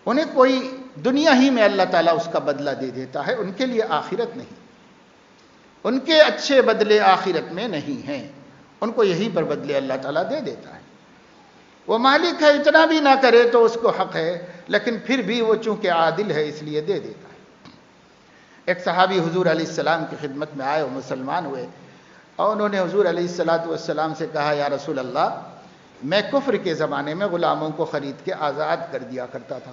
انہیں کوئی دنیا ہی میں اللہ تعالیٰ اس کا بدلہ دے دیتا ہے، ان کے لیے آخرت نہیں، ان کے اچھے بدلے آخرت میں نہیں ہیں، ان کو یہیں پر بدلے اللہ تعالیٰ دے دیتا ہے۔ وہ مالک ہے، اتنا بھی نہ کرے تو اس کو حق ہے، لیکن پھر بھی وہ چونکہ عادل ہے اس لیے دے دیتا ہے۔ ایک صحابی حضور علیہ السلام کی خدمت میں آئے اور مسلمان ہوئے، اور انہوں نے حضور علیہ السلام سے کہا، یا رسول اللہ، میں کفر کے زمانے میں غلاموں کو خرید کے آزاد کر دیا کرتا تھا،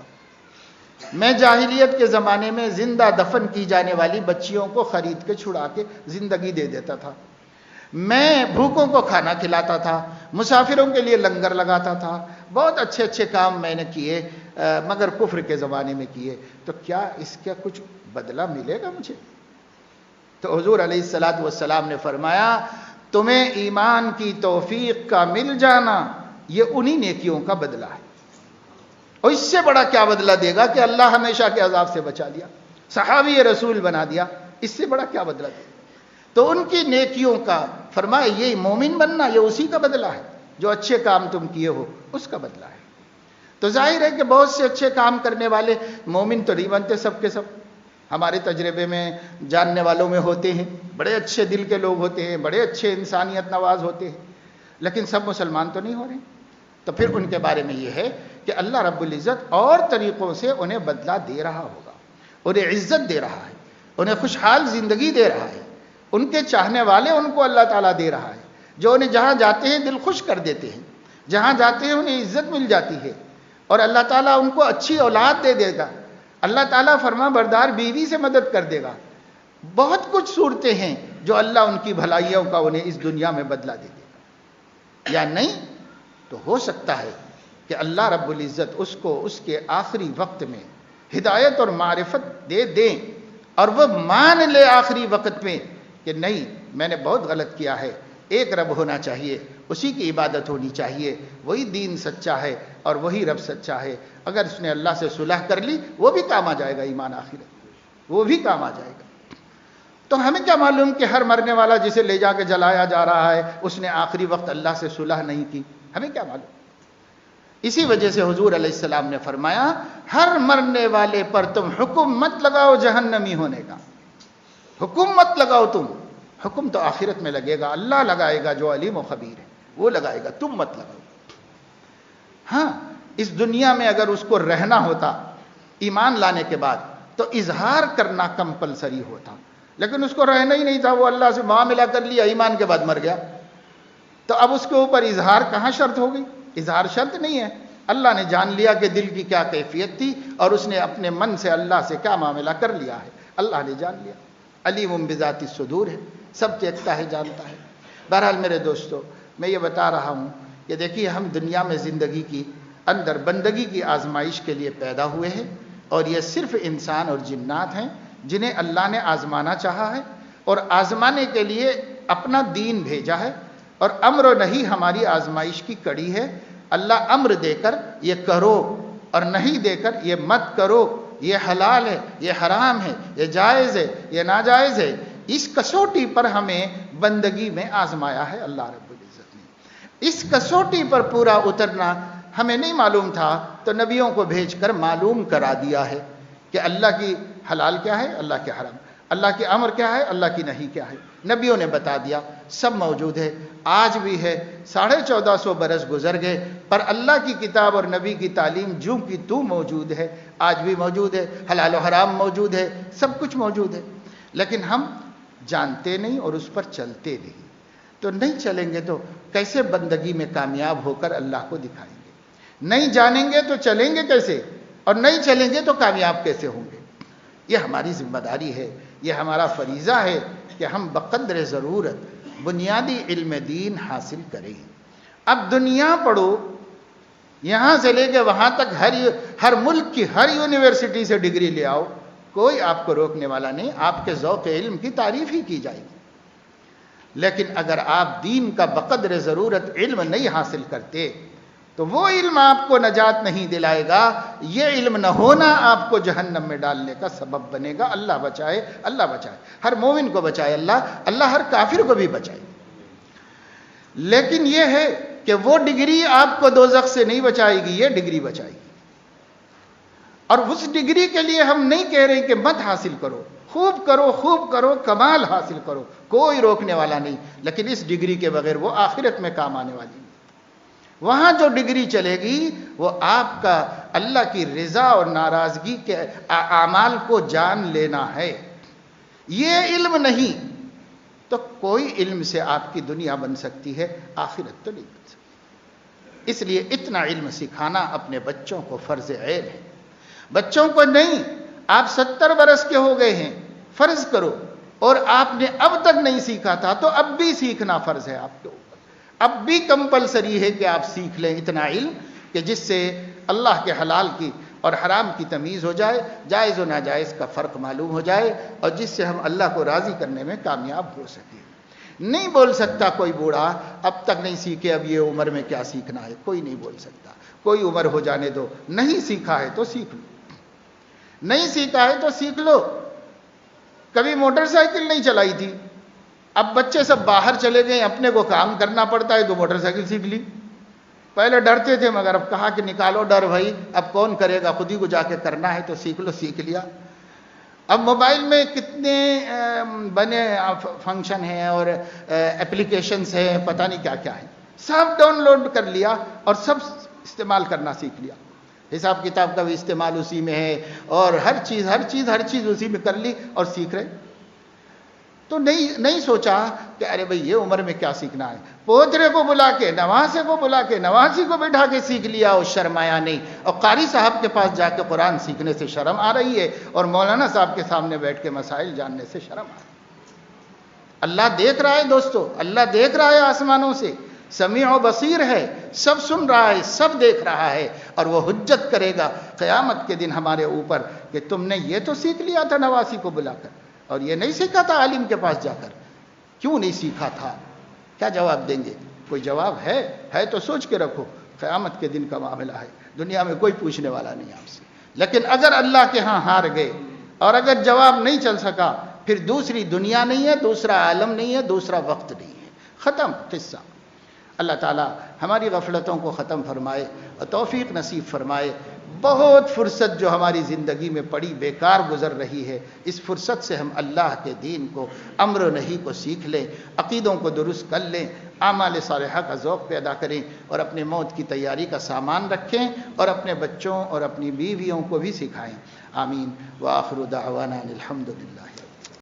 میں جاہلیت کے زمانے میں زندہ دفن کی جانے والی بچیوں کو خرید کے چھڑا کے زندگی دے دیتا تھا، میں بھوکوں کو کھانا کھلاتا تھا، مسافروں کے لیے لنگر لگاتا تھا، بہت اچھے اچھے کام میں نے کیے، مگر کفر کے زمانے میں کیے، تو کیا اس کا کچھ بدلہ ملے گا مجھے؟ تو حضور علیہ السلام نے فرمایا، تمہیں ایمان کی توفیق کا مل جانا یہ انہی نیکیوں کا بدلہ ہے، اور اس سے بڑا کیا بدلہ دے گا کہ اللہ ہمیشہ کے عذاب سے بچا لیا، صحابی رسول بنا دیا، اس سے بڑا کیا بدلہ دے گا؟ تو ان کی نیکیوں کا فرمایا یہ مومن بننا یہ اسی کا بدلہ ہے، جو اچھے کام تم کیے ہو اس کا بدلہ ہے۔ تو ظاہر ہے کہ بہت سے اچھے کام کرنے والے مومن تو نہیں بنتے سب کے سب، ہمارے تجربے میں جاننے والوں میں ہوتے ہیں، بڑے اچھے دل کے لوگ ہوتے ہیں، بڑے اچھے انسانیت نواز ہوتے ہیں، لیکن سب مسلمان تو نہیں ہو رہے۔ تو پھر ان کے بارے میں یہ ہے کہ اللہ رب العزت اور طریقوں سے انہیں بدلہ دے رہا ہوگا، انہیں عزت دے رہا ہے، انہیں خوشحال زندگی دے رہا ہے، ان کے چاہنے والے ان کو اللہ تعالیٰ دے رہا ہے، جو انہیں جہاں جاتے ہیں دل خوش کر دیتے ہیں، جہاں جاتے ہیں انہیں عزت مل جاتی ہے، اور اللہ تعالیٰ ان کو اچھی اولاد دے دے گا، اللہ تعالیٰ فرما بردار بیوی سے مدد کر دے گا، بہت کچھ صورتیں ہیں جو اللہ ان کی بھلائیوں کا انہیں اس دنیا میں بدلہ دے دے گا۔ یا نہیں تو ہو سکتا ہے کہ اللہ رب العزت اس کو اس کے آخری وقت میں ہدایت اور معرفت دے دیں، اور وہ مان لے آخری وقت میں کہ نہیں میں نے بہت غلط کیا ہے، ایک رب ہونا چاہیے، اسی کی عبادت ہونی چاہیے، وہی دین سچا ہے اور وہی رب سچا ہے۔ اگر اس نے اللہ سے صلح کر لی وہ بھی کام آ جائے گا، ایمان آخرت وہ بھی کام آ جائے گا۔ تو ہمیں کیا معلوم کہ ہر مرنے والا جسے لے جا کے جلایا جا رہا ہے اس نے آخری وقت اللہ سے صلح نہیں کی، ہمیں کیا معلوم؟ اسی وجہ سے حضور علیہ السلام نے فرمایا، ہر مرنے والے پر تم حکم مت لگاؤ جہنمی ہونے کا، حکم مت لگاؤ تم، حکم تو آخرت میں لگے گا، اللہ لگائے گا جو علیم و خبیر ہے، وہ لگائے گا، تم مت لگاؤ۔ ہاں اس دنیا میں اگر اس کو رہنا ہوتا ایمان لانے کے بعد تو اظہار کرنا کمپلسری ہوتا، لیکن اس کو رہنا ہی نہیں تھا، وہ اللہ سے معاملہ کر لیا، ایمان کے بعد مر گیا، تو اب اس کے اوپر اظہار کہاں شرط ہو گئی؟ اظہار شرط نہیں ہے، اللہ نے جان لیا کہ دل کی کیا کیفیت تھی اور اس نے اپنے من سے اللہ سے کیا معاملہ کر لیا ہے، اللہ نے جان لیا، علیم بذات الصدور ہے، سب دیکھتا ہے، جانتا ہے۔ بہرحال میرے دوستو، میں یہ بتا رہا ہوں کہ دیکھیے ہم دنیا میں زندگی کی اندر بندگی کی آزمائش کے لیے پیدا ہوئے ہیں، اور یہ صرف انسان اور جنات ہیں جنہیں اللہ نے آزمانا چاہا ہے اور آزمانے کے لیے اپنا دین بھیجا ہے، اور امر و نہی ہماری آزمائش کی کڑی ہے۔ اللہ امر دے کر یہ کرو اور نہیں دے کر یہ مت کرو، یہ حلال ہے، یہ حرام ہے، یہ جائز ہے، یہ ناجائز ہے، اس کسوٹی پر ہمیں بندگی میں آزمایا ہے اللہ رب العزت نے۔ اس کسوٹی پر پورا اترنا ہمیں نہیں معلوم تھا تو نبیوں کو بھیج کر معلوم کرا دیا ہے کہ اللہ کی حلال کیا ہے، اللہ کے حرام، اللہ کی امر کیا ہے، اللہ کی نہیں کیا ہے، نبیوں نے بتا دیا، سب موجود ہے، آج بھی ہے، 1450 برس گزر گئے پر اللہ کی کتاب اور نبی کی تعلیم جو کی تو موجود ہے، آج بھی موجود ہے، حلال و حرام موجود ہے، سب کچھ موجود ہے، لیکن ہم جانتے نہیں اور اس پر چلتے نہیں۔ تو نہیں چلیں گے تو کیسے بندگی میں کامیاب ہو کر اللہ کو دکھائیں گے؟ نہیں جانیں گے تو چلیں گے کیسے، اور نہیں چلیں گے تو کامیاب کیسے ہوں گے؟ یہ ہماری ذمہ داری ہے، یہ ہمارا فریضہ ہے کہ ہم بقدر ضرورت بنیادی علم دین حاصل کریں۔ اب دنیا پڑھو، یہاں سے لے کے وہاں تک ہر ملک کی ہر یونیورسٹی سے ڈگری لے آؤ، کوئی آپ کو روکنے والا نہیں، آپ کے ذوق علم کی تعریف ہی کی جائے گی۔ لیکن اگر آپ دین کا بقدر ضرورت علم نہیں حاصل کرتے تو وہ علم آپ کو نجات نہیں دلائے گا، یہ علم نہ ہونا آپ کو جہنم میں ڈالنے کا سبب بنے گا۔ اللہ بچائے، اللہ بچائے، ہر مومن کو بچائے اللہ ہر کافر کو بھی بچائے۔ لیکن یہ ہے کہ وہ ڈگری آپ کو دوزخ سے نہیں بچائے گی، یہ ڈگری بچائے گی، اور اس ڈگری کے لیے ہم نہیں کہہ رہے کہ مت حاصل کرو، خوب کرو، خوب کرو، کمال حاصل کرو، کوئی روکنے والا نہیں، لیکن اس ڈگری کے بغیر وہ آخرت میں کام آنے والی نہیں۔ وہاں جو ڈگری چلے گی وہ آپ کا اللہ کی رضا اور ناراضگی کے اعمال کو جان لینا ہے۔ یہ علم نہیں تو کوئی علم سے آپ کی دنیا بن سکتی ہے، آخرت تو نہیں بن سکتی۔ اس لیے اتنا علم سکھانا اپنے بچوں کو فرض عین ہے۔ بچوں کو نہیں، آپ 70 برس کے ہو گئے ہیں، فرض کرو، اور آپ نے اب تک نہیں سیکھا تھا تو اب بھی سیکھنا فرض ہے آپ کے اوپر، اب بھی کمپلسری ہے کہ آپ سیکھ لیں اتنا علم کہ جس سے اللہ کے حلال کی اور حرام کی تمیز ہو جائے، جائز و ناجائز کا فرق معلوم ہو جائے، اور جس سے ہم اللہ کو راضی کرنے میں کامیاب ہو سکیں۔ نہیں بول سکتا کوئی بوڑھا اب تک نہیں سیکھے، اب یہ عمر میں کیا سیکھنا ہے، کوئی نہیں بول سکتا، کوئی عمر ہو جانے دو، نہیں سیکھا ہے تو سیکھ لو، نہیں سیکھا ہے تو سیکھ لو۔ کبھی موٹر سائیکل نہیں چلائی تھی، اب بچے سب باہر چلے گئے، اپنے کو کام کرنا پڑتا ہے تو موٹر سائیکل سیکھ لی۔ پہلے ڈرتے تھے مگر اب کہا کہ نکالو ڈر بھائی، اب کون کرے گا، خود ہی کو جا کے کرنا ہے تو سیکھ لو، سیکھ لیا۔ اب موبائل میں کتنے بنے فنکشن ہیں اور اپلیکیشنز ہیں، پتہ نہیں کیا کیا ہے، سب ڈاؤن لوڈ کر لیا اور سب استعمال کرنا سیکھ لیا۔ حساب کتاب کا بھی استعمال اسی میں ہے، اور ہر چیز اسی میں کر لی اور سیکھ رہے۔ تو نہیں سوچا کہ ارے بھئی یہ عمر میں کیا سیکھنا ہے، پوترے کو بلا کے، نواسے کو بلا کے، نواسی کو بٹھا کے سیکھ لیا اور شرمایا نہیں، اور قاری صاحب کے پاس جا کے قرآن سیکھنے سے شرم آ رہی ہے، اور مولانا صاحب کے سامنے بیٹھ کے مسائل جاننے سے شرم آ رہی ہے۔ اللہ دیکھ رہا ہے دوستو، اللہ دیکھ رہا ہے آسمانوں سے، سمیع و بصیر ہے، سب سن رہا ہے، سب دیکھ رہا ہے، اور وہ حجت کرے گا قیامت کے دن ہمارے اوپر کہ تم نے یہ تو سیکھ لیا تھا نواسی کو بلا کر، اور یہ نہیں سیکھا تھا عالم کے پاس جا کر، کیوں نہیں سیکھا تھا؟ کیا جواب دیں گے؟ کوئی جواب ہے تو سوچ کے رکھو، قیامت کے دن کا معاملہ ہے، دنیا میں کوئی پوچھنے والا نہیں آپ سے۔ لیکن اگر اللہ کے ہاں ہار گئے اور اگر جواب نہیں چل سکا، پھر دوسری دنیا نہیں ہے، دوسرا عالم نہیں ہے، دوسرا وقت نہیں ہے، ختم قصہ۔ اللہ تعالی ہماری غفلتوں کو ختم فرمائے اور توفیق نصیب فرمائے۔ بہت فرصت جو ہماری زندگی میں پڑی بیکار گزر رہی ہے، اس فرصت سے ہم اللہ کے دین کو، امر و نہی کو سیکھ لیں، عقیدوں کو درست کر لیں، اعمال صالحہ کا ذوق پیدا کریں اور اپنے موت کی تیاری کا سامان رکھیں اور اپنے بچوں اور اپنی بیویوں کو بھی سکھائیں. آمین. وآخر دعوانا الحمد للہ.